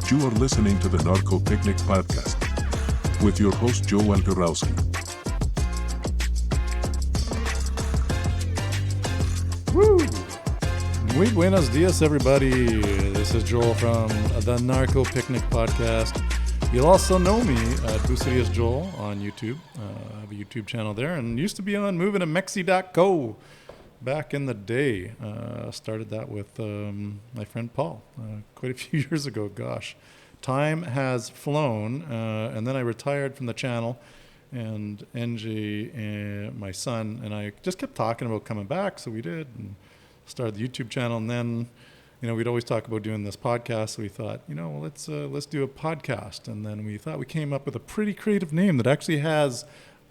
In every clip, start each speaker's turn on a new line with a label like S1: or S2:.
S1: You are listening to the Narco Picnic Podcast with your host, Joel Goralski.
S2: Woo! Muy buenos dias, everybody. This is Joel from the Narco Picnic Podcast. You'll also know me at Bucerias Joel on YouTube. I have a YouTube channel there and used to be on Moving to Mexi.co back in the day. Started that with my friend Paul quite a few years ago. Gosh, time has flown. And then I retired from the channel, and NJ, my son, and I just kept talking about coming back. So we did, and started the YouTube channel. And then, we'd always talk about doing this podcast. So we thought, let's do a podcast. And then we thought we came up with a pretty creative name that actually has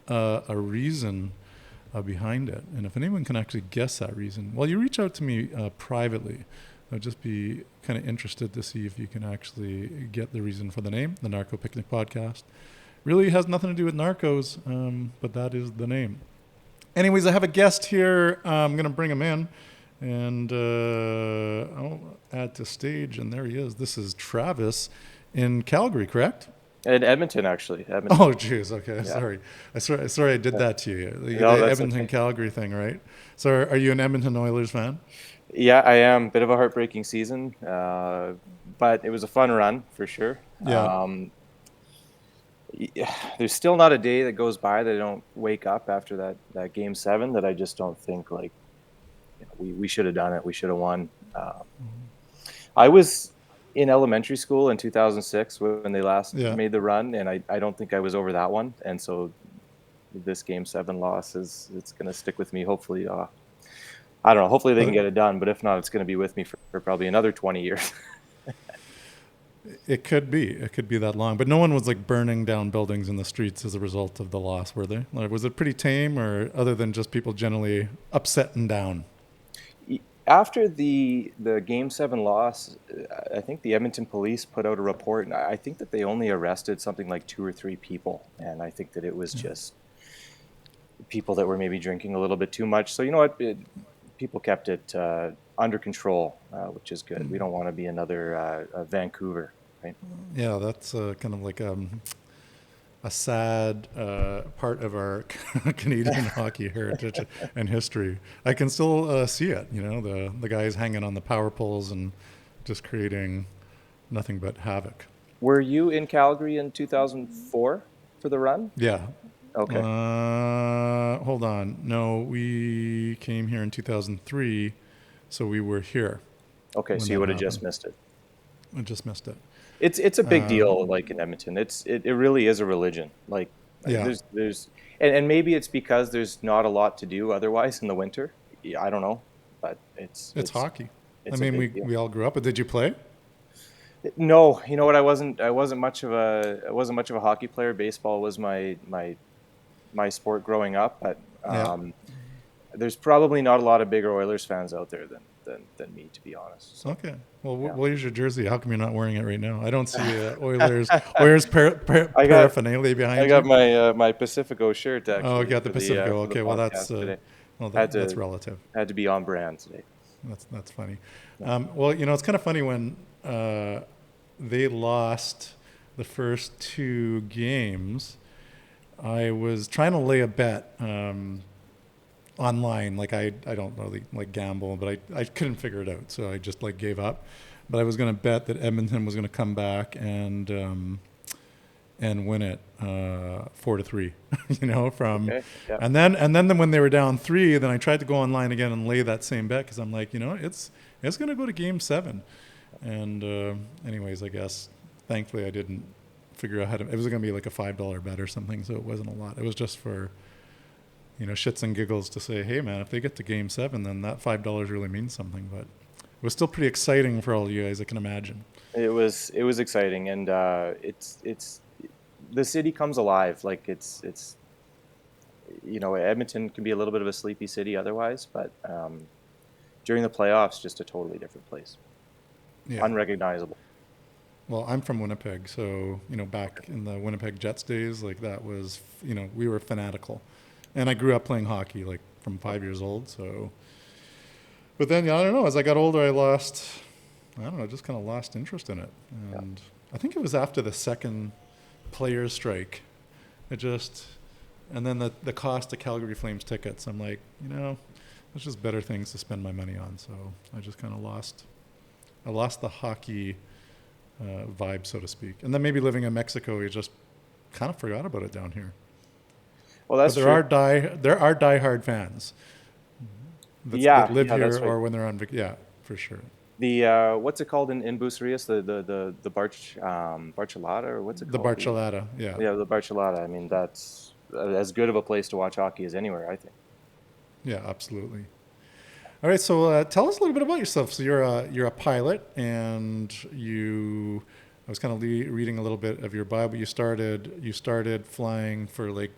S2: a reason behind it. And if anyone can actually guess that reason, well, you reach out to me privately. I'd just be kind of interested to see if you can actually get the reason for the name, the Narco Picnic Podcast. Really has nothing to do with narcos, but that is the name. Anyways, I have a guest here. I'm going to bring him in. And I'll add to stage, and there he is. This is Travis in Calgary, correct?
S3: In Edmonton, actually. Edmonton.
S2: Oh, geez. Okay, yeah. Sorry I did that to you. The Edmonton-Calgary thing, right? So are you an Edmonton Oilers fan?
S3: Yeah, I am. Bit of a heartbreaking season, but it was a fun run, for sure.
S2: Yeah.
S3: There's still not a day that goes by that I don't wake up after that Game 7 that I just don't think, we should have done it. We should have won. I was in elementary school in 2006 when they last made the run, and I don't think I was over that one. And so this Game 7 loss it's going to stick with me. Hopefully, I don't know. Hopefully they can get it done. But if not, it's going to be with me for probably another 20 years.
S2: It could be that long. But no one was burning down buildings in the streets as a result of the loss, were they? Was it pretty tame, or other than just people generally upset and down?
S3: After the Game 7 loss, I think the Edmonton police put out a report, and I think that they only arrested something like 2 or 3 people. And I think that it was just people that were maybe drinking a little bit too much. So you know what? People kept it under control, which is good. We don't want to be another Vancouver, right?
S2: Yeah, that's kind of like a sad part of our Canadian hockey heritage and history. I can still see it, the guys hanging on the power poles and just creating nothing but havoc.
S3: Were you in Calgary in 2004 for the run?
S2: Yeah.
S3: Okay.
S2: Hold on. No, we came here in 2003, so we were here. Okay,
S3: so you would have just missed it.
S2: I just missed it.
S3: It's a big deal, in Edmonton. It really is a religion. There's and maybe it's because there's not a lot to do otherwise in the winter. I don't know, but it's
S2: hockey. We all grew up. But did you play?
S3: No, you know what? I wasn't much of a hockey player. Baseball was my sport growing up, but there's probably not a lot of bigger Oilers fans out there than me, to be honest. So,
S2: okay. Well, where's your jersey? How come you're not wearing it right now? I don't see Oilers paraphernalia behind you.
S3: I got my Pacifico shirt, actually.
S2: Oh, you got the Pacifico. Okay, well, that's relative.
S3: Had to be on brand today.
S2: That's funny. It's kind of funny when they lost the first 2 games. I was trying to lay a bet online. I don't really gamble, but I couldn't figure it out, so I just gave up. But I was going to bet that Edmonton was going to come back and win it 4-3. And then when they were down 3, then I tried to go online again and lay that same bet because I'm it's going to go to Game 7. And anyways, I guess thankfully I didn't figure out how to. It was going to be like a $5 bet or something, so it wasn't a lot. It was just for shits and giggles to say, hey man, if they get to Game 7, then that $5 really means something. But it was still pretty exciting for all you guys, I can imagine.
S3: It was exciting, and it's the city comes alive. Edmonton can be a little bit of a sleepy city otherwise, but during the playoffs, just a totally different place. Yeah. Unrecognizable.
S2: Well, I'm from Winnipeg, so, back in the Winnipeg Jets days, that was, we were fanatical. And I grew up playing hockey, from 5 years old, so. But then, I don't know, as I got older, I just kind of lost interest in it. And I think it was after the second players strike. It just, and then the cost of Calgary Flames tickets. I'm like, there's just better things to spend my money on. So I just kind of I lost the hockey vibe, so to speak. And then maybe living in Mexico, you just kind of forgot about it down here.
S3: Well, that's
S2: but
S3: true.
S2: There are diehard fans that live here
S3: that's right.
S2: or when they're on for sure.
S3: The what's it called in Bucerias? The Barcelata, or what's it
S2: The
S3: called?
S2: Barcelata, yeah.
S3: Yeah, the Barcelata. I mean, that's as good of a place to watch hockey as anywhere, I think.
S2: Yeah, absolutely. All right, so tell us a little bit about yourself. So you're a pilot, and I was kind of reading a little bit of your bio. You started flying for like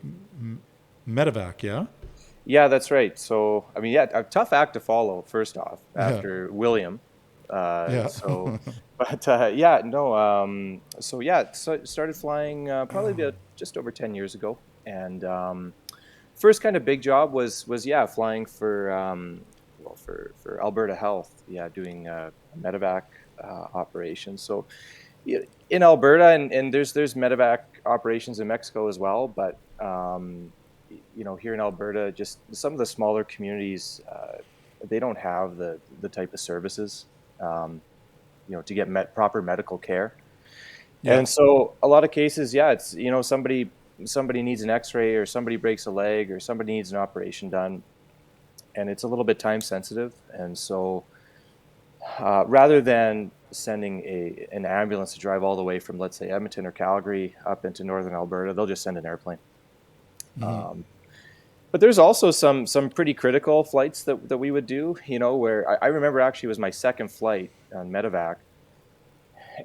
S2: medevac, yeah?
S3: Yeah, that's right. So, I mean, a tough act to follow, first off, after William.
S2: Yeah.
S3: So, but yeah, no. So started flying probably about just over 10 years ago, and first kind of big job was flying for Alberta Health, doing medevac operations. So in Alberta, and there's medevac operations in Mexico as well, but here in Alberta, just some of the smaller communities, they don't have the type of services, to get proper medical care.
S2: Yeah.
S3: And so a lot of cases, it's, somebody needs an x-ray, or somebody breaks a leg, or somebody needs an operation done, and it's a little bit time sensitive. And so rather than sending an ambulance to drive all the way from, let's say, Edmonton or Calgary up into northern Alberta, they'll just send an airplane.
S2: Mm-hmm.
S3: But there's also some pretty critical flights that we would do, where I remember actually it was my second flight on medevac,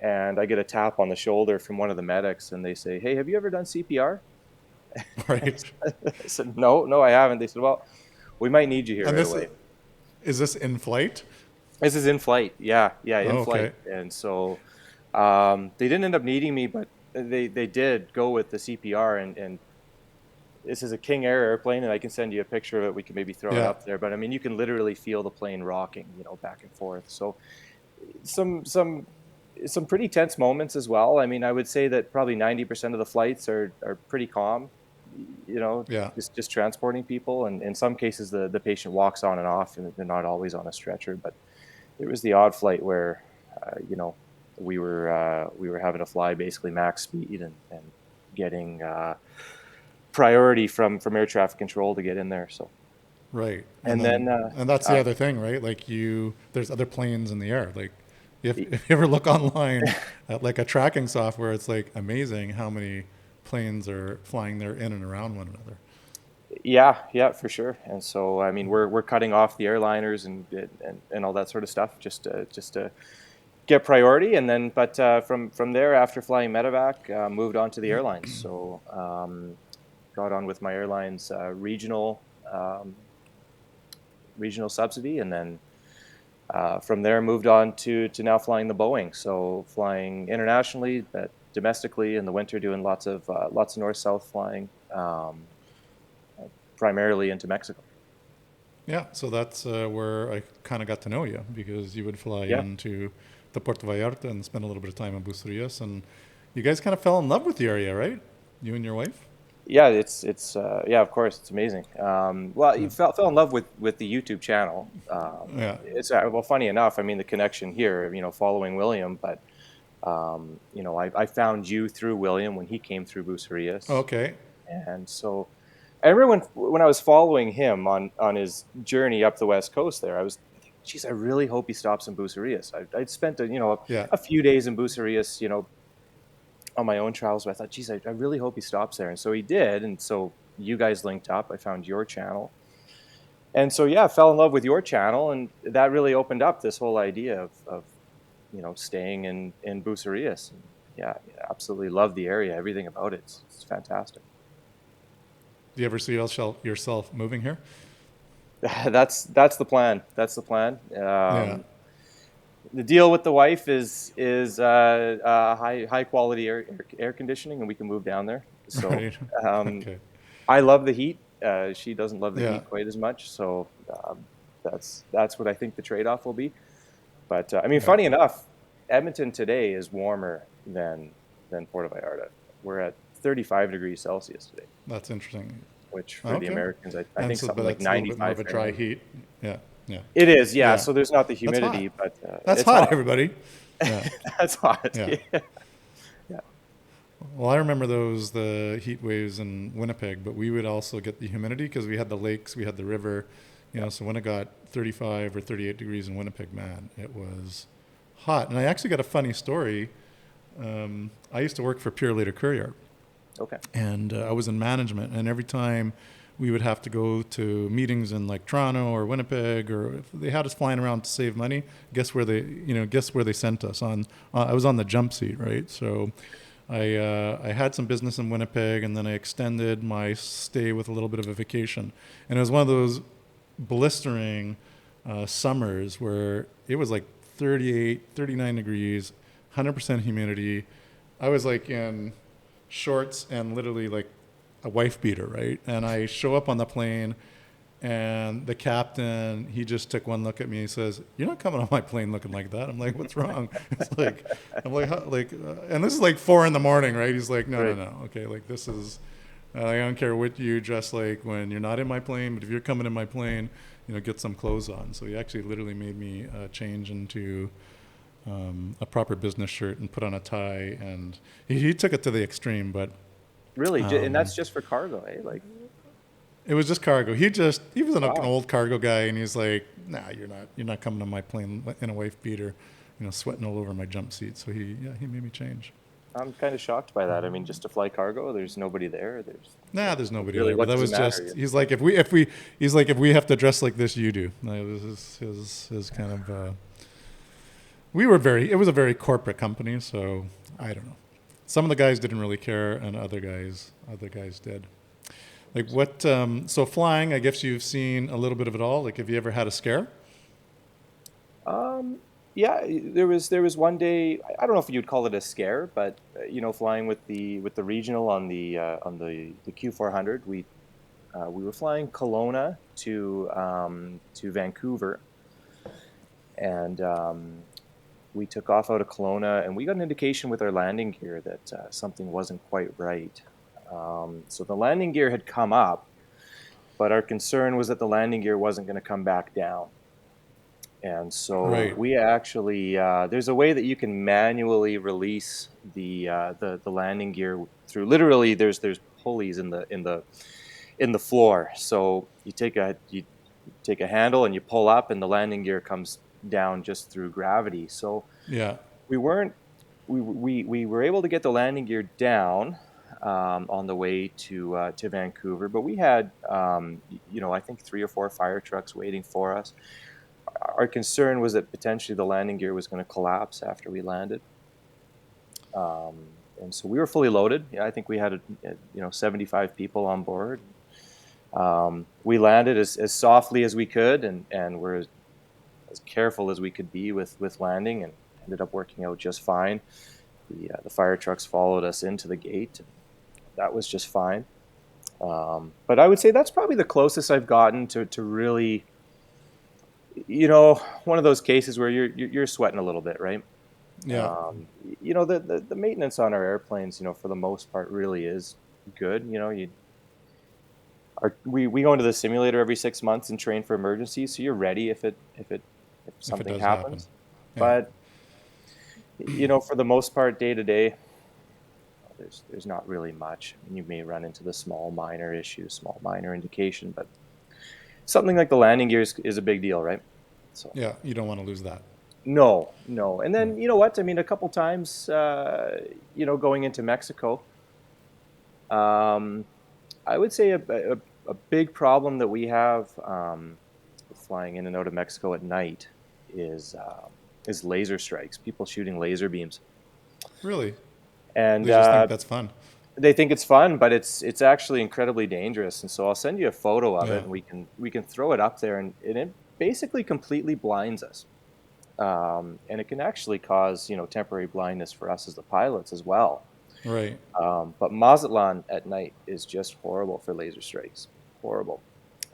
S3: and I get a tap on the shoulder from one of the medics, and they say, "Hey, have you ever done CPR?"
S2: Right.
S3: I said, No, I haven't. They said, "Well, we might need you here right away."
S2: Is this in flight?
S3: This is in flight. Yeah, in flight.
S2: Okay.
S3: And so they didn't end up needing me, but they did go with the CPR, and this is a King Air airplane, and I can send you a picture of it. We can maybe throw it up there. But I mean, you can literally feel the plane rocking, back and forth. So some pretty tense moments as well. I mean, I would say that probably 90% of the flights are pretty calm, just transporting people. And in some cases, the patient walks on and off, and they're not always on a stretcher. But there was the odd flight where, we were having to fly basically max speed and getting priority from air traffic control to get in there. So
S2: right,
S3: and then
S2: that's the other thing, right? Like there's other planes in the air. Like if you ever look online at like a tracking software, it's like amazing how many planes are flying there in and around one another.
S3: Yeah, for sure. And so I mean, we're cutting off the airliners and all that sort of stuff just to get priority. And then but from there, after flying medevac, moved on to the airlines. So got on with my airlines regional subsidy, and then from there moved on to now flying the Boeing. So flying internationally, but domestically in the winter, doing lots of north-south flying, primarily into Mexico.
S2: Yeah, so that's where I kind of got to know you, because you would fly into the Puerto Vallarta and spend a little bit of time in Bucerias, and you guys kind of fell in love with the area, right? You and your wife?
S3: Yeah, it's of course, it's amazing. You fell in love with the YouTube channel. It's funny enough. I mean, the connection here, following William, but I found you through William when he came through Bucerias.
S2: Okay.
S3: And so I remember when I was following him on his journey up the West Coast there, I was thinking, geez, I really hope he stops in Bucerias. I'd spent a few days in Bucerias, on my own travels, but I thought, geez, I really hope he stops there. And so he did. And so you guys linked up. I found your channel. And so, I fell in love with your channel. And that really opened up this whole idea of staying in Bucerias. And absolutely love the area. Everything about it. It's fantastic.
S2: Do you ever see yourself moving here?
S3: That's the plan. That's the plan. The deal with the wife is high quality air conditioning, and we can move down there. So
S2: right. Okay.
S3: I love the heat. She doesn't love the heat quite as much. So that's what I think the trade off will be. But I mean, funny enough, Edmonton today is warmer than Puerto Vallarta. We're at 35 degrees Celsius today,
S2: That's interesting.
S3: which for the
S2: Okay.
S3: Americans, I
S2: And
S3: think
S2: so,
S3: something
S2: but
S3: like
S2: that's a little bit more
S3: 95
S2: of a dry
S3: Fahrenheit.
S2: heat. Yeah. Yeah.
S3: It is, yeah.
S2: Yeah.
S3: So there's not the
S2: That's hot.
S3: humidity, but
S2: That's
S3: it's
S2: hot,
S3: hot.
S2: everybody. Yeah.
S3: That's hot.
S2: Yeah.
S3: Yeah.
S2: Well, I remember the heat waves in Winnipeg, but we would also get the humidity because we had the lakes, we had the river, so when it got 35 or 38 degrees in Winnipeg, man, it was hot. And I actually got a funny story. I used to work for Pure Later Courier,
S3: Okay.
S2: and I was in management, and every time we would have to go to meetings in like Toronto or Winnipeg, or if they had us flying around to save money, guess where they sent us on? I was on the jump seat, right? So I had some business in Winnipeg, and then I extended my stay with a little bit of a vacation. And it was one of those blistering summers where it was like 38, 39 degrees, 100% humidity. I was like in shorts and literally like a wife beater, right? And I show up on the plane, and the captain, he just took one look at me and says, "You're not coming on my plane looking like that." I'm like, "What's wrong?" It's like, I'm like, how, like, and this is like 4 a.m, right? He's like,
S3: Right.
S2: no. Okay, like this is, I don't care what you dress like when you're not in my plane, but if you're coming in my plane, get some clothes on. So he actually literally made me change into a proper business shirt and put on a tie, and he took it to the extreme, but
S3: Really? And that's just for cargo, eh? Like,
S2: it was just cargo. He was an
S3: wow.
S2: old cargo guy, and he's like, "Nah, you're not coming on my plane in a wife beater, sweating all over my jump seat." So he made me change.
S3: I'm kind of shocked by that. I mean, just to fly cargo, there's nobody there.
S2: There's nobody
S3: Really,
S2: there.
S3: what
S2: But that was
S3: does it matter?
S2: just. He's like, if we have to dress like this, you do. Like, this is his kind of. It was a very corporate company, so I don't know. Some of the guys didn't really care, and other guys did. Like what? So flying, I guess you've seen a little bit of it all. Like, have you ever had a scare?
S3: Yeah, there was one day. I don't know if you'd call it a scare, but flying with the regional on the Q400, we were flying Kelowna to Vancouver, and we took off out of Kelowna, and we got an indication with our landing gear that something wasn't quite right. So the landing gear had come up, but our concern was that the landing gear wasn't going to come back down. And so
S2: Right.
S3: we actually there's a way that you can manually release the landing gear through. Literally, there's pulleys in the floor. So you take a handle and you pull up, and the landing gear comes down just through gravity. So
S2: Yeah.
S3: we were able to get the landing gear down on the way to Vancouver, but we had I think 3 or 4 fire trucks waiting for us. Our concern was that potentially the landing gear was going to collapse after we landed, and so we were fully loaded. I think we had 75 people on board. We landed as softly as we could, and we're as careful as we could be with landing, and ended up working out just fine. The fire trucks followed us into the gate, and that was just fine. But I would say that's probably the closest I've gotten to really, one of those cases where you're sweating a little bit, right?
S2: Yeah.
S3: The maintenance on our airplanes, for the most part, really is good. We go into the simulator every 6 months and train for emergencies, so you're ready if something
S2: does
S3: happens.
S2: happen. Yeah.
S3: But for the most part, day to day, there's not really much. You may run into the small minor issue, small minor indication, but something like the landing gear is a big deal, right? So
S2: Yeah, you don't want to lose that.
S3: no. And then you know what? I mean, a couple times, going into Mexico, I would say a big problem that we have flying in and out of Mexico at night is laser strikes. People shooting laser beams.
S2: Really?
S3: And
S2: They just think that's fun.
S3: they think it's fun, but it's actually incredibly dangerous. And so I'll send you a photo of
S2: Yeah.
S3: it, and we can throw it up there, and it basically completely blinds us. And it can actually cause temporary blindness for us as the pilots as well.
S2: Right.
S3: But Mazatlan at night is just horrible for laser strikes. Horrible.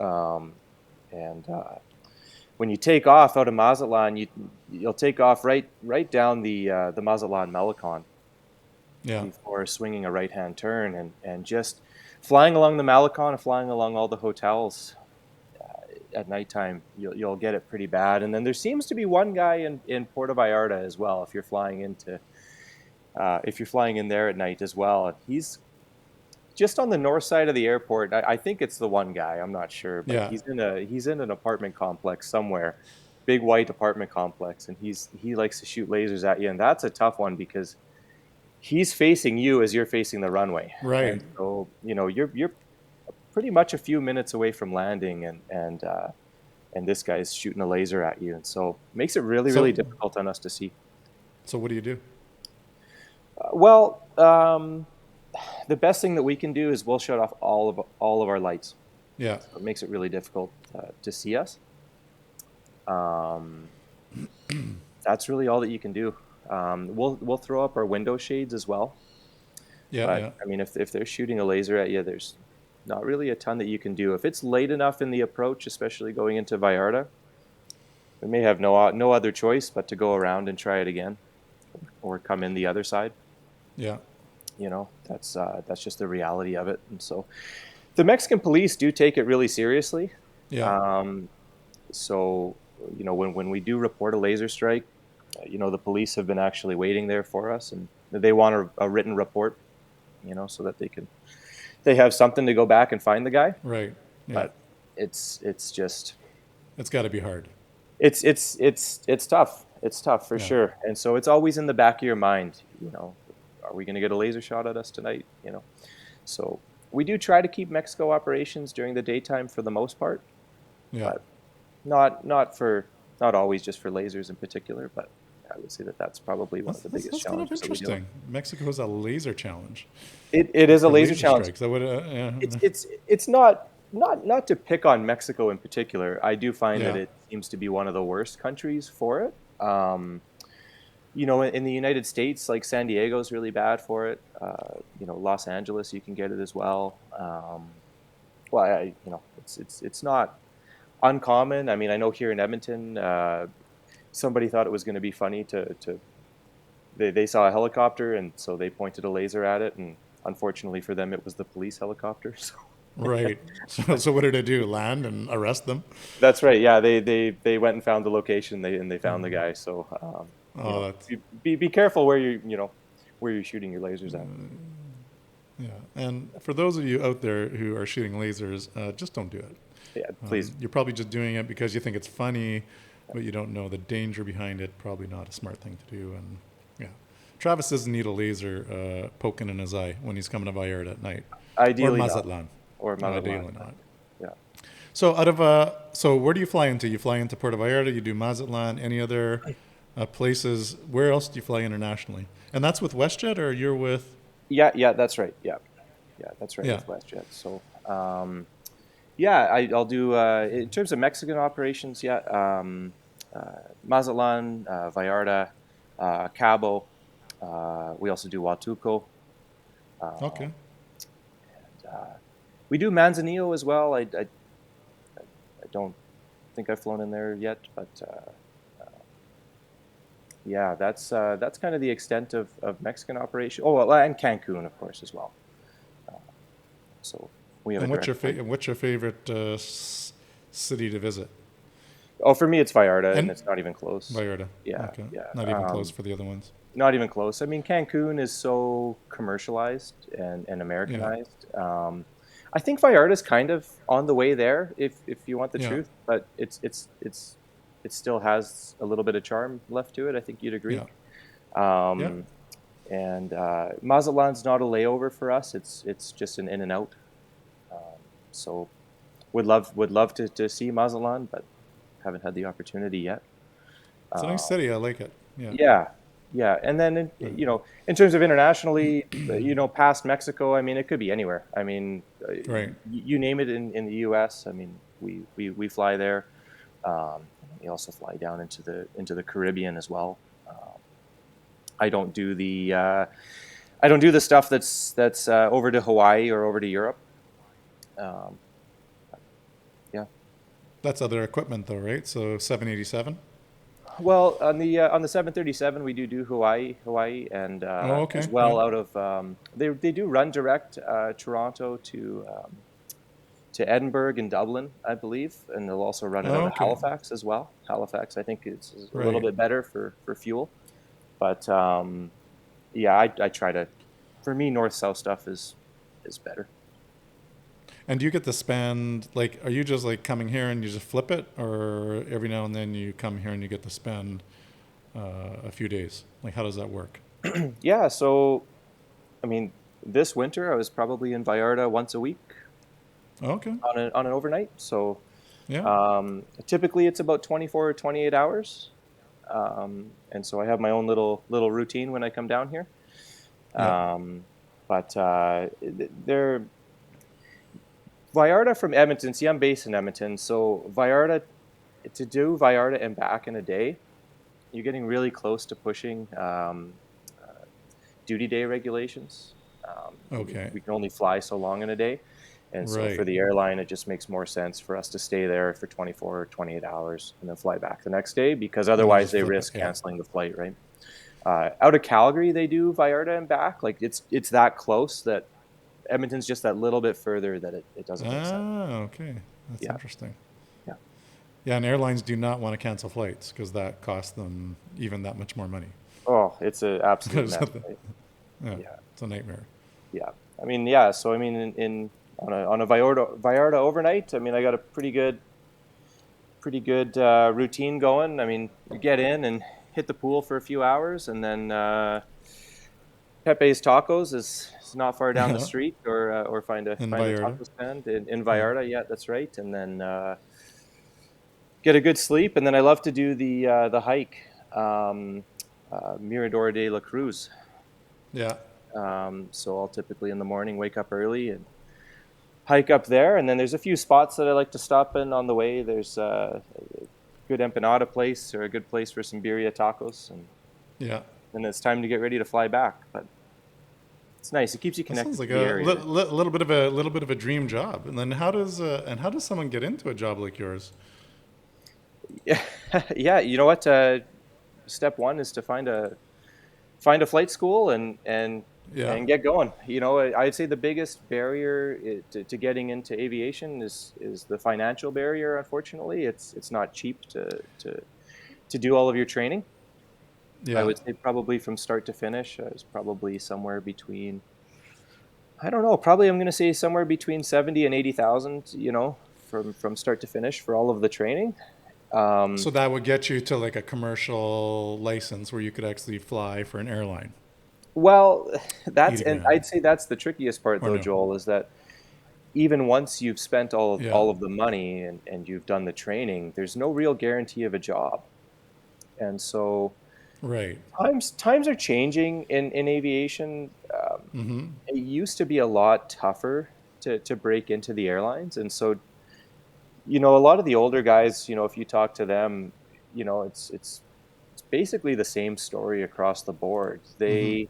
S3: And when you take off out of Mazatlan, you'll take off right down the Mazatlan Malecon, before swinging a right-hand turn, and just flying along the Malecon and flying along all the hotels at nighttime, you'll get it pretty bad. And then there seems to be one guy in Puerto Vallarta as well. If you're flying in there at night as well, he's just on the north side of the airport. I think it's the one guy. I'm not sure, but he's in an apartment complex somewhere, big white apartment complex, and he likes to shoot lasers at you, and that's a tough one because he's facing you as you're facing the runway.
S2: Right.
S3: And so you're pretty much a few minutes away from landing, and this guy's shooting a laser at you, and so it makes it really difficult on us to see.
S2: So what do you do?
S3: The best thing that we can do is we'll shut off all of our lights.
S2: Yeah.
S3: So it makes it really difficult to see us. That's really all that you can do. We'll throw up our window shades as well.
S2: Yeah.
S3: But, I mean, if they're shooting a laser at you, there's not really a ton that you can do. If it's late enough in the approach, especially going into Vallarta, we may have no other choice but to go around and try it again, or come in the other side.
S2: Yeah.
S3: That's just the reality of it. And so the Mexican police do take it really seriously.
S2: Yeah.
S3: So, when we do report a laser strike, the police have been actually waiting there for us, and they want a written report, so that they have something to go back and find the guy.
S2: Right. Yeah.
S3: But it's
S2: got to be hard.
S3: It's tough. It's tough for sure. And so it's always in the back of your mind, are we going to get a laser shot at us tonight? So we do try to keep Mexico operations during the daytime for the most part.
S2: Yeah.
S3: But not always just for lasers in particular, but I would say that's probably one of the biggest challenges.
S2: That's kind of interesting. Mexico's a laser challenge.
S3: It is a laser challenge. It's not to pick on Mexico in particular. I do find that it seems to be one of the worst countries for it. In the United States, like San Diego's really bad for it. Los Angeles, you can get it as well. It's not uncommon. I mean, I know here in Edmonton, somebody thought it was going to be funny they saw a helicopter, and so they pointed a laser at it, and unfortunately for them, it was the police helicopter. So.
S2: Right. So what did they do? Land and arrest them?
S3: That's right. Yeah, they went and found the location. They found the guy. So be careful where you're shooting your lasers at.
S2: Yeah, and for those of you out there who are shooting lasers, just don't do it.
S3: Yeah, please.
S2: You're probably just doing it because you think it's funny, but you don't know the danger behind it. Probably not a smart thing to do. And Travis doesn't need a laser poking in his eye when he's coming to Vallarta at night.
S3: Ideally,
S2: or Mazatlan.
S3: Or Mazatlan.
S2: Ideally not.
S3: Yeah.
S2: So where do you fly into? You fly into Puerto Vallarta. You do Mazatlan. Any other places? Where else do you fly internationally? And that's with WestJet, or you're with?
S3: Yeah, that's right. Yeah, that's right.
S2: Yeah.
S3: With WestJet. So, I'll do in terms of Mexican operations. Mazatlan, Vallarta, Cabo. We also do Huatuco.
S2: Okay.
S3: And we do Manzanillo as well. I don't think I've flown in there yet, but that's kind of the extent of Mexican operation. Oh, well, and Cancun, of course, as well. So we have.
S2: And what's your favorite city to visit?
S3: Oh, for me, it's Vallarta, and it's not even close.
S2: Vallarta.
S3: Yeah.
S2: Okay.
S3: Yeah.
S2: Not even close for the other ones.
S3: Not even close. I mean, Cancun is so commercialized and Americanized. Yeah. I think Vallarta's kind of on the way there, if you want the truth, but it still has a little bit of charm left to it. I think you'd agree. Yeah. And Mazatlan's not a layover for us. It's just an in and out. So would love to see Mazatlan, but haven't had the opportunity yet.
S2: It's a nice city. I like it. Yeah.
S3: Yeah. And then, in terms of internationally, past Mexico, I mean, it could be anywhere. I mean,
S2: right.
S3: You name it in the U.S. I mean, we fly there. We also fly down into the Caribbean as well. I don't do the stuff that's over to Hawaii or over to Europe.
S2: That's other equipment though, right? So 787.
S3: Well, on the 737, we do Hawaii, and
S2: Oh, okay.
S3: as well
S2: Yeah.
S3: out of they do run direct Toronto to Edinburgh and Dublin, I believe, and they'll also run it
S2: Oh,
S3: out of
S2: okay.
S3: Halifax as well. Halifax, I think, is a little
S2: Right.
S3: bit better for fuel, but yeah, I try to. For me, north-south stuff is better.
S2: And do you get to spend, like, are you just like coming here and you just flip it, or every now and then you come here and you get to spend a few days? Like, how does that work?
S3: Yeah, so I mean, this winter I was probably in Vallarta once a week
S2: Oh, okay.
S3: on an overnight. So
S2: Yeah.
S3: typically it's about 24 or 28 hours, and so I have my own little routine when I come down here.
S2: Yeah.
S3: But they're Vallarta from Edmonton. See, I'm based in Edmonton, so Vallarta to do Vallarta and back in a day, you're getting really close to pushing duty day regulations.
S2: Okay.
S3: We can only fly so long in a day. And so for
S2: Right.
S3: the airline, it just makes more sense for us to stay there for 24 or 28 hours and then fly back the next day, because
S2: And then
S3: otherwise
S2: just
S3: they
S2: flip it.
S3: risk
S2: Yeah.
S3: canceling the flight, right? Out of Calgary, they do Vallarta and back. Like it's that close that Edmonton's just that little bit further that it doesn't make sense.
S2: Ah, okay. That's
S3: Yeah.
S2: interesting.
S3: Yeah.
S2: Yeah, and airlines do not want to cancel flights because that costs them even that much more money.
S3: Oh, it's an absolute
S2: So
S3: mess,
S2: the-
S3: right?
S2: yeah,
S3: Yeah.
S2: it's a nightmare.
S3: Yeah. I mean, yeah. So I mean, in on a Vallarta overnight, I mean, I got a pretty good routine going. I mean, you get in and hit the pool for a few hours, and then Pepe's Tacos is not far down the
S2: Yeah,
S3: street, or find a
S2: in Vallarta.
S3: taco stand in
S2: Yeah.
S3: Vallarta. Yeah, that's right. And then get a good sleep, and then I love to do the hike, Mirador de la Cruz.
S2: Yeah.
S3: So I'll typically in the morning wake up early and hike up there, and then there's a few spots that I like to stop in on the way. There's a good empanada place or a good place for some birria tacos, and
S2: Yeah.
S3: then it's time to get ready to fly back. But it's nice; it keeps you
S2: That
S3: connected
S2: sounds like
S3: to the
S2: a
S3: area.
S2: little bit of a dream job. And then how does someone get into a job like yours?
S3: Yeah, yeah. You know what? Step one is to find a flight school
S2: Yeah.
S3: and get going. You know, I'd say the biggest barrier to getting into aviation is the financial barrier. Unfortunately, it's not cheap to do all of your training. I
S2: Yeah.
S3: would say probably from start to finish is probably somewhere between, I don't know, probably I'm going to say somewhere between 70 and 80,000. You know, from start to finish for all of the training.
S2: So that would get you to like a commercial license where you could actually fly for an airline.
S3: Well,
S2: 80
S3: and
S2: grand
S3: I'd say that's the trickiest part
S2: or
S3: though,
S2: no?
S3: Joel, is that even once you've spent
S2: Yeah.
S3: all of the money and you've done the training, there's no real guarantee of a job. And so
S2: Right.
S3: times are changing in aviation.
S2: Mm-hmm.
S3: It used to be a lot tougher to break into the airlines. And so, you know, a lot of the older guys, you know, if you talk to them, you know, it's basically the same story across the board.
S2: Mm-hmm.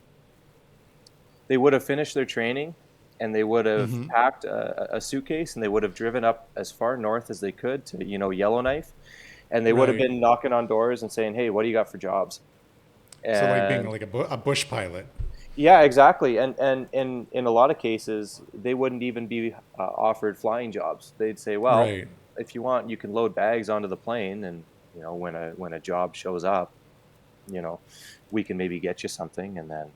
S3: They would have finished their training, and they would have
S2: Mm-hmm.
S3: packed a suitcase, and they would have driven up as far north as they could to, you know, Yellowknife, and they would have
S2: Right.
S3: been knocking on doors and saying, "Hey, what do you got for jobs?"
S2: So like being
S3: And
S2: like a bush pilot.
S3: yeah, exactly. And in a lot of cases, they wouldn't even be offered flying jobs. They'd say, "Well,
S2: Right.
S3: if you want, you can load bags onto the plane, and you know, when a job shows up, you know, we can maybe get you something." And then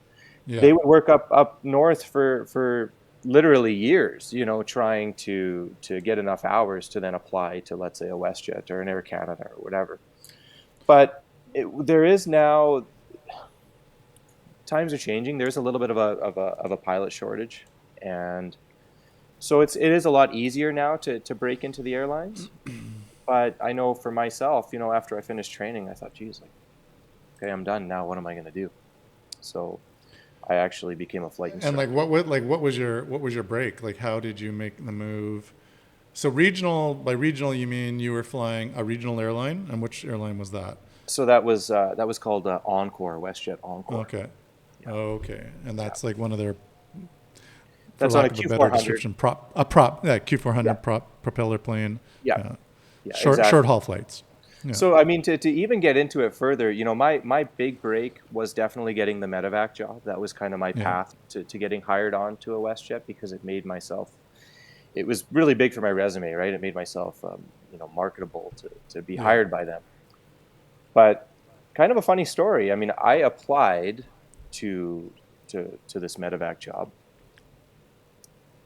S2: Yeah.
S3: they would work up north for literally years, you know, trying to get enough hours to then apply to, let's say, a WestJet or an Air Canada or whatever. But there is now, times are changing. There's a little bit of a pilot shortage, and so it is a lot easier now to break into the airlines. But I know for myself, you know, after I finished training, I thought, geez, like, okay, I'm done now. What am I going to do? So I actually became a flight
S2: And
S3: instructor.
S2: what was your break? Like how did you make the move? So regional, by regional you mean you were flying a regional airline, and which airline was that?
S3: So that was called Encore, WestJet Encore.
S2: Okay.
S3: Yeah.
S2: Okay. And
S3: Yeah.
S2: that's like one of their, for
S3: That's on a
S2: lack of a better
S3: Q400.
S2: description, Q400
S3: Yeah,
S2: propeller plane.
S3: yeah,
S2: Yeah.
S3: yeah,
S2: Short
S3: exactly.
S2: haul flights. Yeah.
S3: So, I mean, to even get into it further, my big break was definitely getting the medevac job. That was kind of my path to getting hired on to a WestJet, because it was really big for my resume, right? It made myself, marketable to be hired by them. But kind of a funny story. I mean, I applied to this medevac job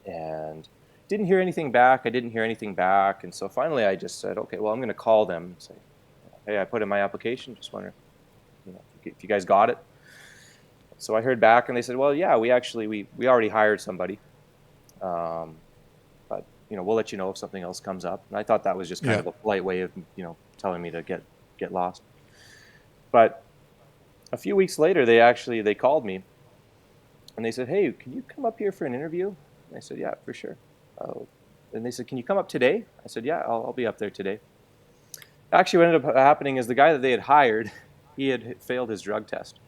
S3: and didn't hear anything back. And so finally I just said, okay, well, I'm going to call them and say, hey, I put in my application. Just wondering, if you guys got it. So I heard back and they said, well, yeah, we already hired somebody. But, we'll let you know if something else comes up. And I thought that was just kind of a polite way of, telling me to get lost. But a few weeks later, they called me and they said, hey, can you come up here for an interview? And I said, yeah, for sure. And they said, can you come up today? I said, yeah, I'll be up there today. Actually, what ended up happening is the guy that they had hired, he had failed his drug test.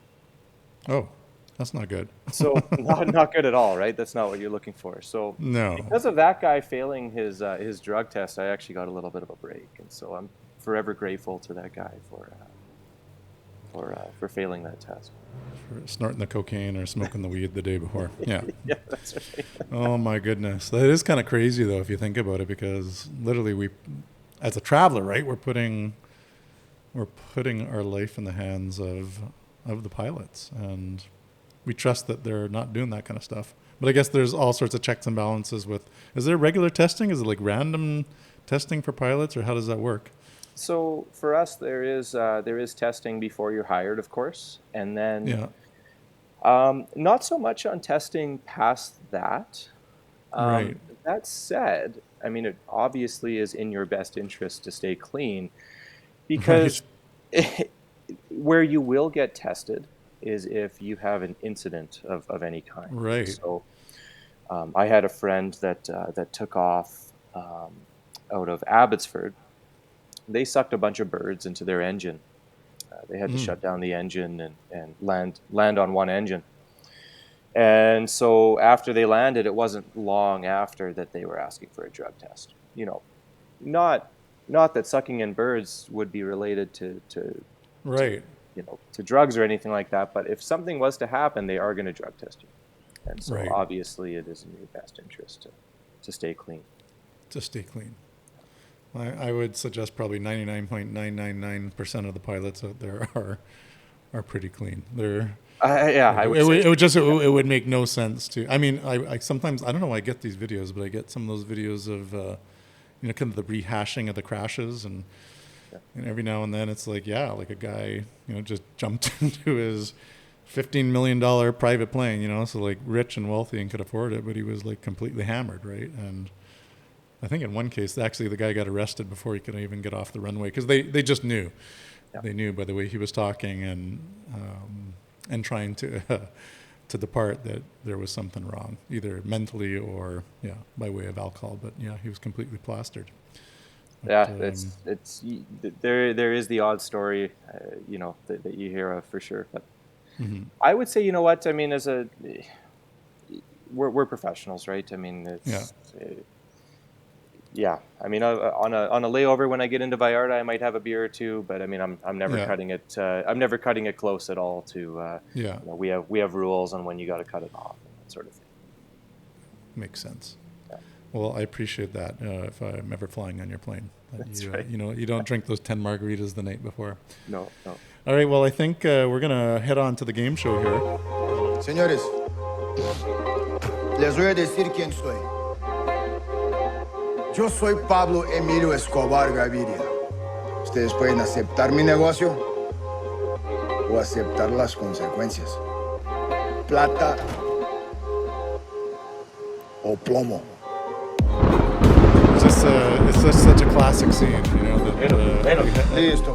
S2: Oh, that's not good.
S3: So not good at all, right? That's not what you're looking for. So
S2: no.
S3: Because of that guy failing his drug test, I actually got a little bit of a break. And so I'm forever grateful to that guy for failing that test.
S2: For snorting the cocaine or smoking the weed the day before. Yeah.
S3: Yeah, that's right.
S2: Oh my goodness. That is kind of crazy though, if you think about it, because literally as a traveler, right, we're putting our life in the hands of the pilots, and we trust that they're not doing that kind of stuff. But I guess there's all sorts of checks and balances is there regular testing? Is it like random testing for pilots, or how does that work?
S3: So for us, there is testing before you're hired, of course, and then not so much on testing past that.
S2: Right.
S3: That said, I mean, it obviously is in your best interest to stay clean, because where you will get tested is if you have an incident of any kind.
S2: Right.
S3: So I had a friend that took off out of Abbotsford. They sucked a bunch of birds into their engine. They had to shut down the engine and land on one engine. And so after they landed, it wasn't long after that they were asking for a drug test. Not that sucking in birds would be related to
S2: right.
S3: to drugs or anything like that, but if something was to happen, they are going to drug test you. And so obviously it is in your best interest to stay clean. To stay clean.
S2: I would suggest probably 99.999% of the pilots out there are pretty clean. They're it would make no sense to. I mean, I sometimes, I don't know why I get these videos, but I get some of those videos of kind of the rehashing of the crashes, and every now and then it's like a guy just jumped into his $15 million private plane, so like rich and wealthy and could afford it, but he was like completely hammered, right? And I think in one case, actually, the guy got arrested before he could even get off the runway, because they just knew. Yeah. They knew by the way he was talking and trying to depart that there was something wrong, either mentally or by way of alcohol. But he was completely plastered. But,
S3: it's there is the odd story, that you hear of for sure. But I would say, I mean, we're professionals, right? I mean, it's. I mean, on a layover when I get into Vallarta, I might have a beer or two, but I mean, I'm never cutting it. I'm never cutting it close at all. We have rules on when you got to cut it off and that sort of thing.
S2: Makes sense. Yeah. Well, I appreciate that. If I'm ever flying on your plane,
S3: that's right.
S2: You don't drink those 10 margaritas the night before.
S3: No.
S2: All right. Well, I think we're gonna head on to the game show here.
S4: Señores, les voy a decir quién soy. Yo soy Pablo Emilio Escobar Gaviria. Ustedes pueden aceptar mi negocio o aceptar las consecuencias. Plata o plomo.
S2: It's just such a classic scene, so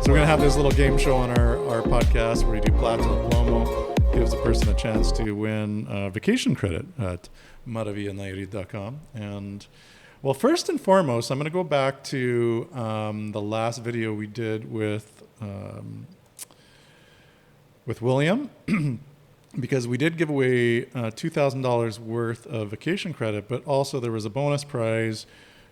S2: we're gonna have this little game show on our podcast where we do Plata or Plomo. Gives the person a chance to win vacation credit at medivac.com. And well, first and foremost, I'm going to go back to the last video we did with William, because we did give away $2,000 worth of vacation credit, but also there was a bonus prize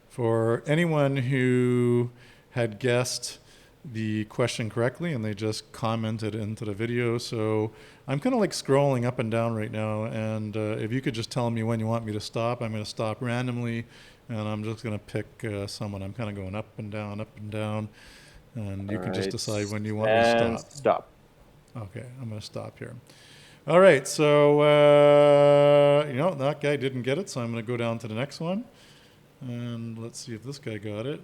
S2: for anyone who had guessed the question correctly, and they just commented into the video. So I'm kind of like scrolling up and down right now, and if you could just tell me when you want me to stop, I'm going to stop randomly, and I'm just going to pick someone. I'm kind of going up and down, and you can just decide when you want me to stop.
S3: Stop.
S2: Okay, I'm going to stop here. All right, so that guy didn't get it, so I'm going to go down to the next one, and let's see if this guy got it.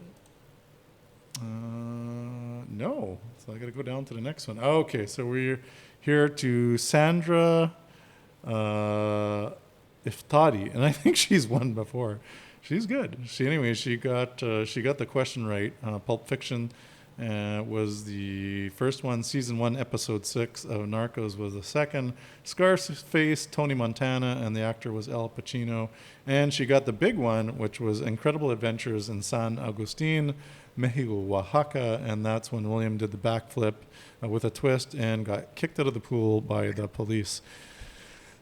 S2: No, so I got to go down to the next one. Okay, so we're here to Sandra Iftadi, and I think she's won before. She's good. She got the question right. Pulp Fiction was the first one. Season 1, episode 6 of Narcos was the second. Scarface, Tony Montana, and the actor was Al Pacino. And she got the big one, which was Incredible Adventures in San Agustin, Mexico, Oaxaca, and that's when William did the backflip with a twist and got kicked out of the pool by the police.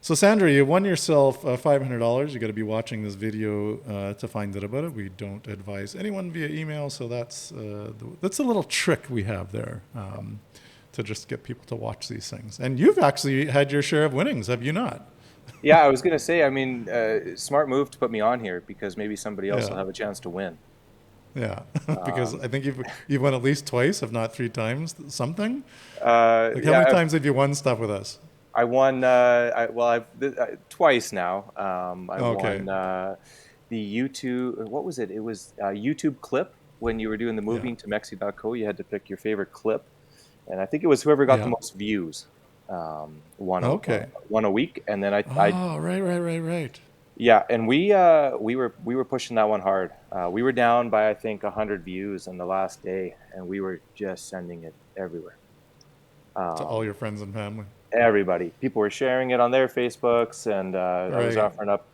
S2: So Sandra, you won yourself $500. You got to be watching this video to find out about it. We don't advise anyone via email, so that's a little trick we have there to just get people to watch these things. And you've actually had your share of winnings, have you not?
S3: Yeah, I was going to say, I mean, smart move to put me on here because maybe somebody else will have a chance to win.
S2: Yeah, because I think you've won at least twice, if not 3 times, something. How many times have you won stuff with us?
S3: I won. I've twice now. I won the YouTube. What was it? It was a YouTube clip when you were doing the moving to Mexi.co. You had to pick your favorite clip, and I think it was whoever got the most views. Won a week, and then right. Yeah, and we were pushing that one hard. We were down by I think 100 views on the last day, and we were just sending it everywhere.
S2: To all your friends and family.
S3: Everybody, people were sharing it on their Facebooks, and I was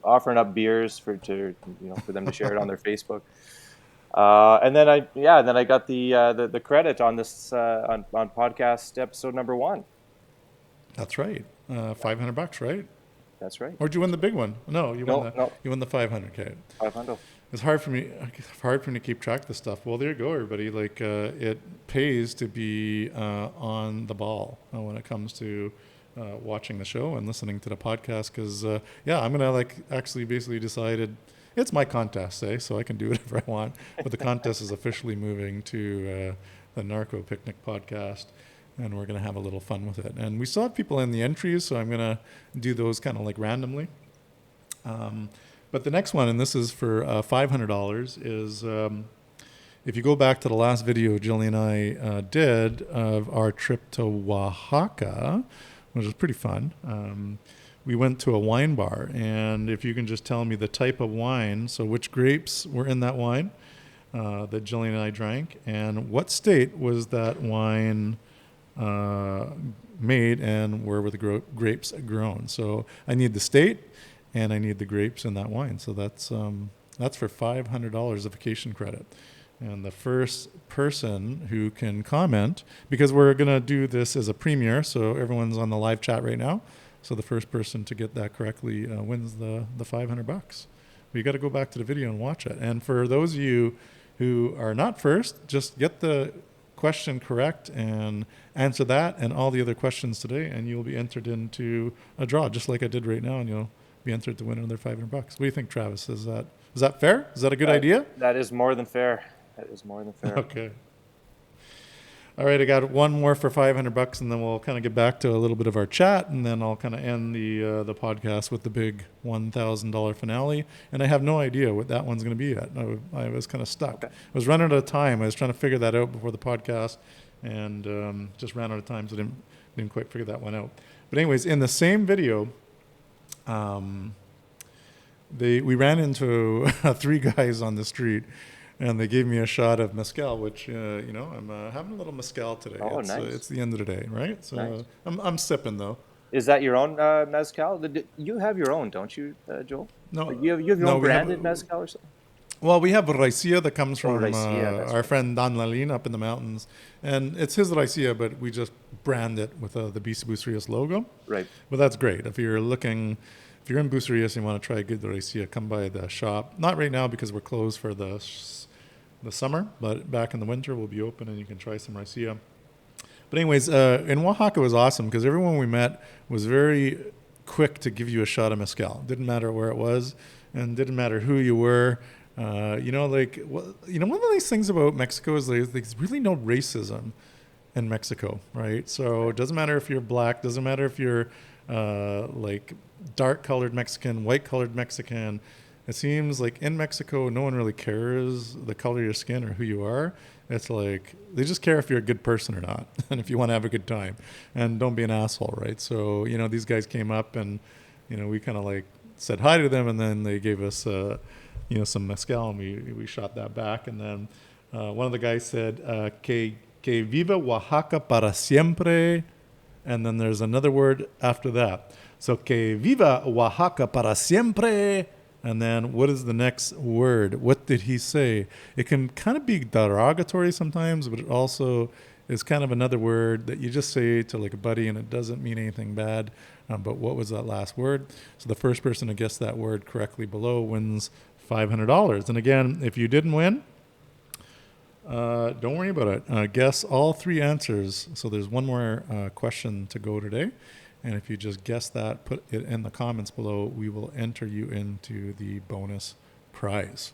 S3: offering up beers for them to share it on their Facebook. And then I got the credit on this on podcast episode number 1.
S2: That's right, $500, right?
S3: That's right.
S2: Or did you win the big one? No, you won the 500K.
S3: 500.
S2: It's hard for me to keep track of this stuff. Well, there you go, everybody. Like it pays to be on the ball when it comes to watching the show and listening to the podcast. Because I'm gonna actually basically decided it's my contest, so I can do whatever I want. But the contest is officially moving to the Narco Picnic Podcast. And we're going to have a little fun with it. And we still have people in the entries, so I'm going to do those kind of like randomly. But the next one, and this is for $500, is if you go back to the last video Jillian and I did of our trip to Oaxaca, which was pretty fun. We went to a wine bar, and if you can just tell me the type of wine, so which grapes were in that wine that Jillian and I drank, and what state was that wine made, and where were the grapes grown. So I need the state, and I need the grapes in that wine. So that's for $500 of vacation credit. And the first person who can comment, because we're going to do this as a premiere, so everyone's on the live chat right now. So the first person to get that correctly wins the $500. But you got to go back to the video and watch it. And for those of you who are not first, just get the question correct and answer that and all the other questions today, and you'll be entered into a draw, just like I did right now, and you'll be entered to win another $500. What do you think, Travis? Is that fair? Is that a good idea?
S3: That is more than fair.
S2: Okay. All right, I got one more for $500, and then we'll kind of get back to a little bit of our chat, and then I'll kind of end the podcast with the big $1,000 finale. And I have no idea what that one's going to be yet. I was kind of stuck. I was running out of time. I was trying to figure that out before the podcast, and just ran out of time, so didn't quite figure that one out. But anyways, in the same video, we ran into 3 guys on the street. And they gave me a shot of mezcal, which, I'm having a little mezcal today.
S3: Oh, nice.
S2: It's the end of the day, right? So
S3: nice.
S2: I'm sipping, though.
S3: Is that your own mezcal? You have your own, don't you, Joel?
S2: No.
S3: You have your own branded mezcal or something?
S2: Well, we have raicilla that comes from our friend Don Lalin up in the mountains. And it's his raicilla, but we just brand it with the Bucerias logo.
S3: Right.
S2: Well, that's great. If you're in Bucerias and you want to try a good raicilla, come by the shop. Not right now because we're closed for the the summer, but back in the winter we'll be open and you can try some raicilla. But anyways, in Oaxaca was awesome because everyone we met was very quick to give you a shot of mezcal. Didn't matter where it was, and didn't matter who you were. One of these things about Mexico is there's really no racism in Mexico, right? So it doesn't matter if you're black, doesn't matter if you're dark colored Mexican, white colored Mexican. It seems like in Mexico, no one really cares the color of your skin or who you are. It's like they just care if you're a good person or not, and if you want to have a good time, and don't be an asshole, right? So these guys came up, and we kind of like said hi to them, and then they gave us some mezcal, and we shot that back, and then one of the guys said que viva Oaxaca para siempre, and then there's another word after that. So que viva Oaxaca para siempre. And then what is the next word? What did he say? It can kind of be derogatory sometimes, but it also is kind of another word that you just say to like a buddy and it doesn't mean anything bad. But what was that last word? So the first person to guess that word correctly below wins $500. And again, if you didn't win, don't worry about it. Guess all three answers. So there's one more question to go today. And if you just guess that, put it in the comments below, we will enter you into the bonus prize.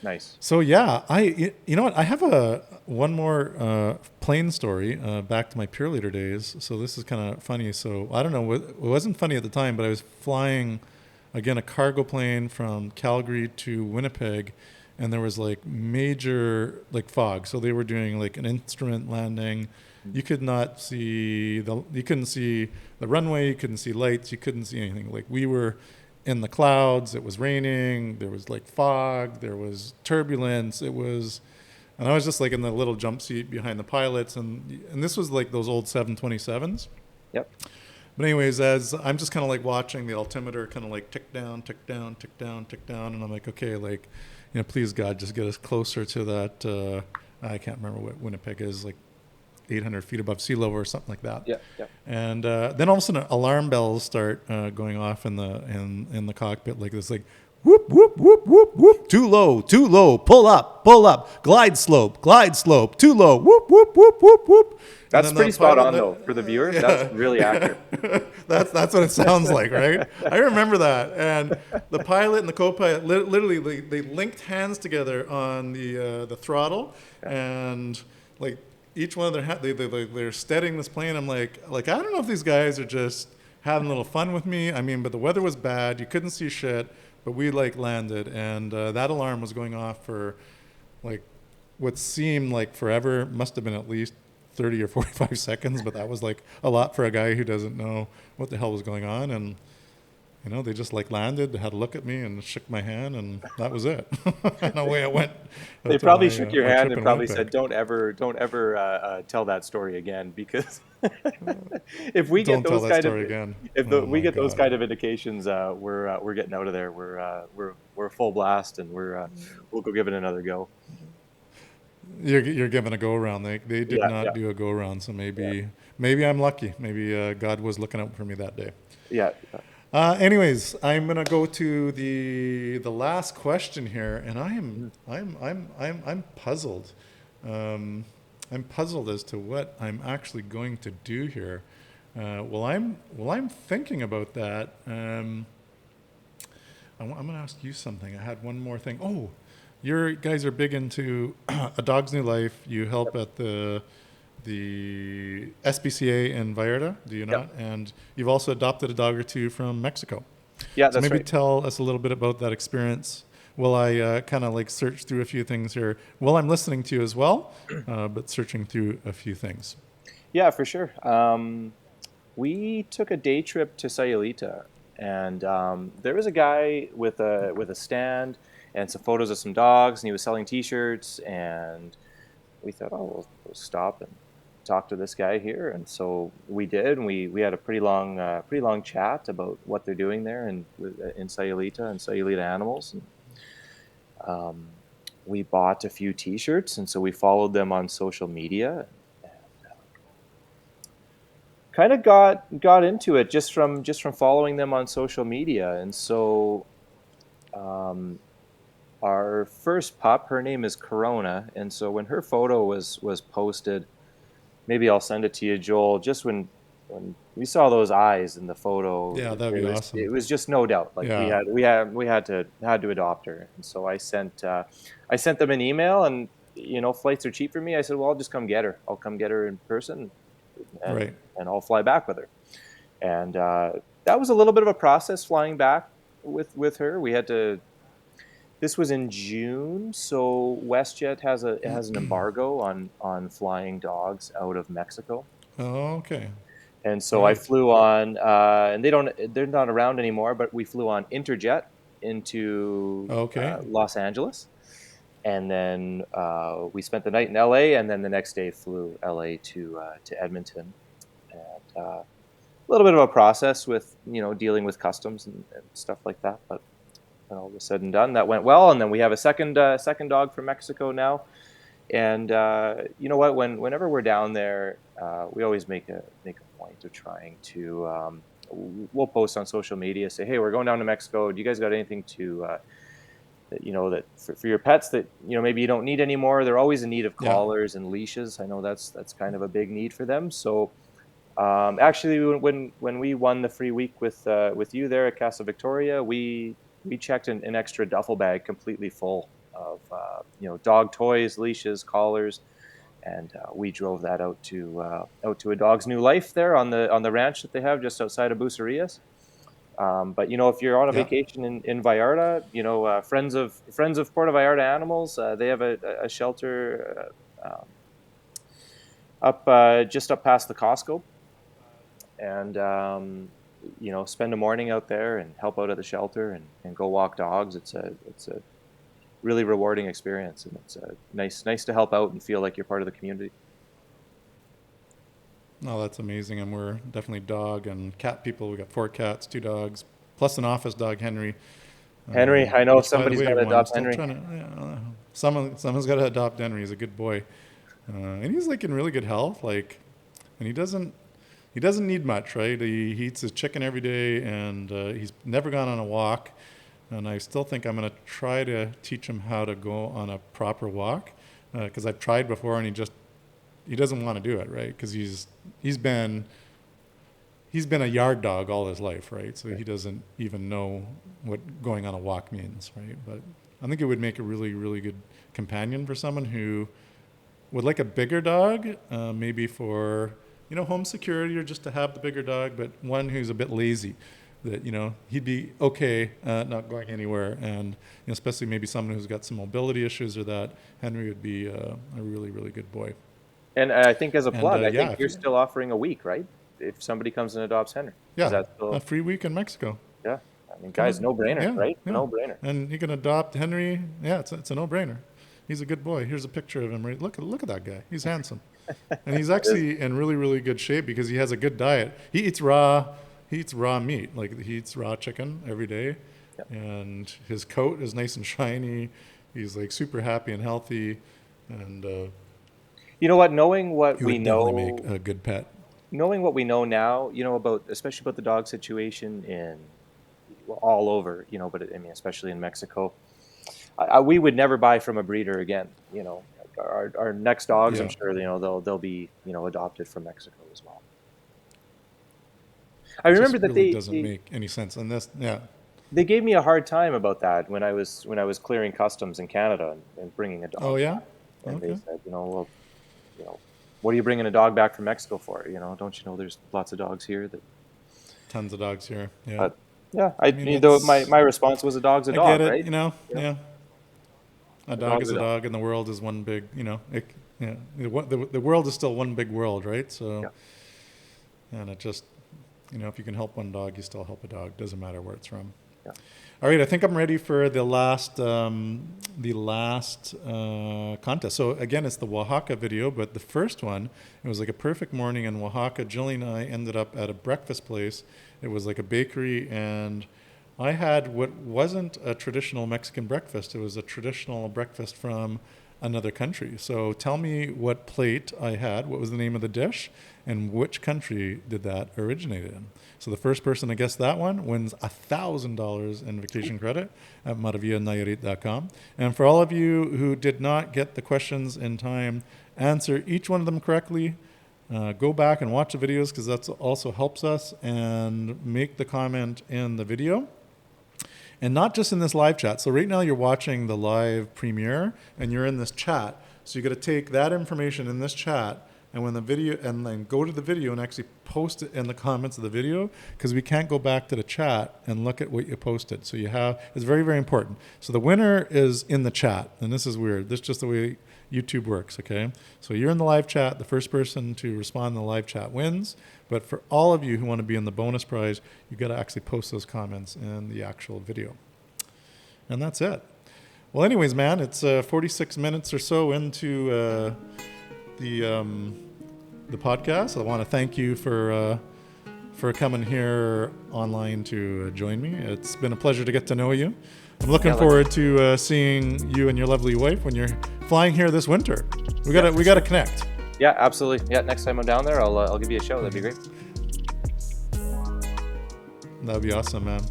S3: Nice.
S2: So yeah, I have one more plane story back to my Pure Leader days. So this is kind of funny. So I don't know, it wasn't funny at the time, but I was flying, again, a cargo plane from Calgary to Winnipeg, and there was like major like fog. So they were doing like an instrument landing. You could not see you couldn't see the runway, you couldn't see lights, you couldn't see anything. Like we were in the clouds, it was raining, there was like fog, there was turbulence, and I was just like in the little jump seat behind the pilots, and this was like those old 727s.
S3: Yep.
S2: But anyways, as I'm just kind of like watching the altimeter kind of like tick down, tick down, tick down, tick down, and I'm like, okay, like, please God, just get us closer to that. I can't remember what Winnipeg is, like 800 feet above sea level or something like that.
S3: Yeah.
S2: And then all of a sudden, alarm bells start going off in the cockpit, like this, like whoop whoop whoop whoop whoop, too low, pull up, glide slope, too low, whoop whoop whoop whoop whoop.
S3: That's pretty spot on though for the viewer. Yeah. That's really accurate.
S2: That's what it sounds like, right? I remember that. And the pilot and the co-pilot literally they linked hands together on the throttle, and like each one of they're steadying this plane. I'm like I don't know if these guys are just having a little fun with me. I mean, but the weather was bad. You couldn't see shit, but we like landed, and that alarm was going off for like what seemed like forever. Must have been at least 30 or 45 seconds, but that was like a lot for a guy who doesn't know what the hell was going on. And they just like landed, had a look at me and shook my hand, and that was it. And away I went.
S3: They probably shook your hand and probably said, don't ever tell that story again, because if we get those kind of we get those kind of indications, we're getting out of there. We're full blast, and we'll go give it another go.
S2: You're giving a go around. They did not do a go around, so maybe I'm lucky. Maybe God was looking out for me that day.
S3: Yeah.
S2: Anyways, I'm gonna go to the last question here, and I'm puzzled. I'm puzzled as to what I'm actually going to do here. While I'm thinking about that, I'm gonna ask you something. I had one more thing. Oh. You guys are big into A Dog's New Life. You help at the SPCA in Vallarta, do you not?
S3: Yep.
S2: And you've also adopted a dog or two from Mexico.
S3: Yeah,
S2: so
S3: that's
S2: maybe
S3: right.
S2: Tell us a little bit about that experience while I kind of like search through a few things here. While I'm listening to you as well, but searching through a few things.
S3: Yeah, for sure. We took a day trip to Sayulita, and there was a guy with a stand and some photos of some dogs, and he was selling T-shirts, and we thought, we'll stop and talk to this guy here, and so we did, and we had a pretty long chat about what they're doing there in Sayulita and Sayulita animals, and we bought a few T-shirts, and so we followed them on social media, and kind of got into it just from following them on social media, and so. our first pup, her name is Corona, and so when her photo was posted, maybe I'll send it to you, Joel. Just when we saw those eyes in the photo,
S2: Yeah, that'd be awesome.
S3: It was just no doubt. Like
S2: Yeah.
S3: we had to adopt her, and so I sent them an email, and flights are cheap for me. I said, well, I'll just come get her. I'll come get her in person, and,
S2: Right.
S3: and I'll fly back with her. And that was a little bit of a process flying back with her. We had to. This was in June, so WestJet has an embargo on flying dogs out of Mexico.
S2: Oh, okay.
S3: And so I flew on, and they're not around anymore, but we flew on Interjet into Los Angeles. And then we spent the night in LA, and then the next day flew LA to Edmonton. And a little bit of a process with, dealing with customs and stuff like that. But when all was said and done, that went well. And then we have a second dog from Mexico now. And you know what? Whenever we're down there, we always make a point of trying to. We'll post on social media, say, "Hey, we're going down to Mexico. Do you guys got anything to that for your pets that maybe you don't need anymore?" They're always in need of collars and leashes. I know that's kind of a big need for them. So actually, when we won the free week with you there at Casa Victoria, we checked an extra duffel bag completely full of dog toys, leashes, collars, and we drove that out to a dog's new life there on the ranch that they have just outside of Bucerias. But if you're on a vacation in Vallarta, friends of Puerto Vallarta Animals, they have a shelter just up past the Costco, and spend a morning out there and help out at the shelter and go walk dogs. It's a really rewarding experience, and it's nice to help out and feel like you're part of the community.
S2: Oh, that's amazing. And we're definitely dog and cat people. We got 4 cats, 2 dogs, plus an office dog, Henry.
S3: I know somebody's got to adopt Henry.
S2: Someone's got to adopt Henry. He's a good boy, and he's like in really good health. Like, and he doesn't need much, right? He eats his chicken every day, and he's never gone on a walk. And I still think I'm going to try to teach him how to go on a proper walk, because I've tried before, and he doesn't want to do it, right? Because he's been a yard dog all his life, right? So he doesn't even know what going on a walk means, right? But I think it would make a really, really good companion for someone who would like a bigger dog, maybe for home security or just to have the bigger dog, but one who's a bit lazy. That he'd be okay not going anywhere, and especially maybe someone who's got some mobility issues, or that Henry would be a really, really good boy.
S3: And I think as a plug, I think you're still offering a week, right? If somebody comes and adopts Henry.
S2: Yeah, a free week in Mexico.
S3: Yeah, I mean, guys, no-brainer, right? Yeah. No-brainer.
S2: And you can adopt Henry. Yeah, it's a no-brainer. He's a good boy. Here's a picture of him. Right? Look at that guy. He's handsome, and he's actually in really, really good shape because he has a good diet. He eats raw meat, like he eats raw chicken every day, and his coat is nice and shiny. He's like super happy and healthy, and
S3: you know what? Knowing what we know,
S2: make a good pet.
S3: Knowing what we know now, especially about the dog situation all over, but I mean, especially in Mexico, we would never buy from a breeder again. Our next dogs, I'm sure they'll be adopted from Mexico as well. I remember that
S2: really doesn't make any sense, and
S3: they gave me a hard time about that when I was clearing customs in Canada and bringing a dog.
S2: Oh yeah,
S3: back. And they said, what are you bringing a dog back from Mexico for? Don't you know there's lots of dogs here?
S2: Tons of dogs here. Yeah.
S3: But, my response was a dog's a dog.
S2: I get it,
S3: right?
S2: Yeah. A dog is a dog, and the world is one big. The world is still one big world, right? So, and it just. If you can help one dog, you still help a dog. Doesn't matter where it's from. Yeah. All right, I think I'm ready for the last contest. So again, it's the Oaxaca video, but the first one, it was like a perfect morning in Oaxaca. Jillian and I ended up at a breakfast place. It was like a bakery, and I had what wasn't a traditional Mexican breakfast. It was a traditional breakfast from another country. So tell me what plate I had, what was the name of the dish, and which country did that originate in. So the first person to guess that one wins $1,000 in vacation credit at maravillaNayarit.com. And for all of you who did not get the questions in time, answer each one of them correctly. Go back and watch the videos, because that also helps us, and make the comment in the video. And not just in this live chat. So right now you're watching the live premiere and you're in this chat. So you got to take that information in this chat, and when the video, and then go to the video and actually post it in the comments of the video, because we can't go back to the chat and look at what you posted. So it's very, very important. So the winner is in the chat, and this is weird. This is just the way YouTube works, okay? So you're in the live chat. The first person to respond in the live chat wins. But for all of you who want to be in the bonus prize, you got to actually post those comments in the actual video. And that's it. Well, anyways, man, it's 46 minutes or so into the podcast. I want to thank you for coming here online to join me. It's been a pleasure to get to know you. I'm looking forward to seeing you and your lovely wife when you're flying here this winter. We gotta connect.
S3: Yeah, absolutely. Yeah, next time I'm down there, I'll give you a show. That'd be great.
S2: That'd be awesome, man.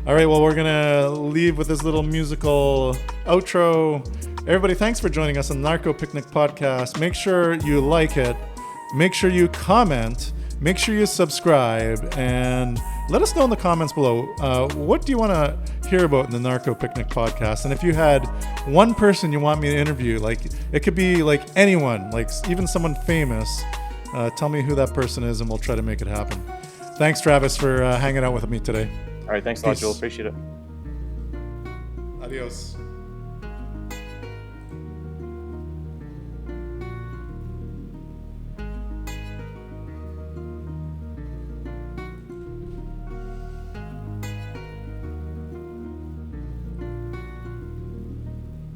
S2: All right, well, we're gonna leave with this little musical outro. Everybody, thanks for joining us on the Narco Picnic Podcast. Make sure you like it. Make sure you comment. Make sure you subscribe, and let us know in the comments below, what do you want to hear about in the Narco Picnic Podcast? And if you had one person you want me to interview, like it could be like anyone, like even someone famous, tell me who that person is and we'll try to make it happen. Thanks, Travis, for hanging out with me today.
S3: All right, thanks a lot, Joel. Appreciate it.
S2: Adios.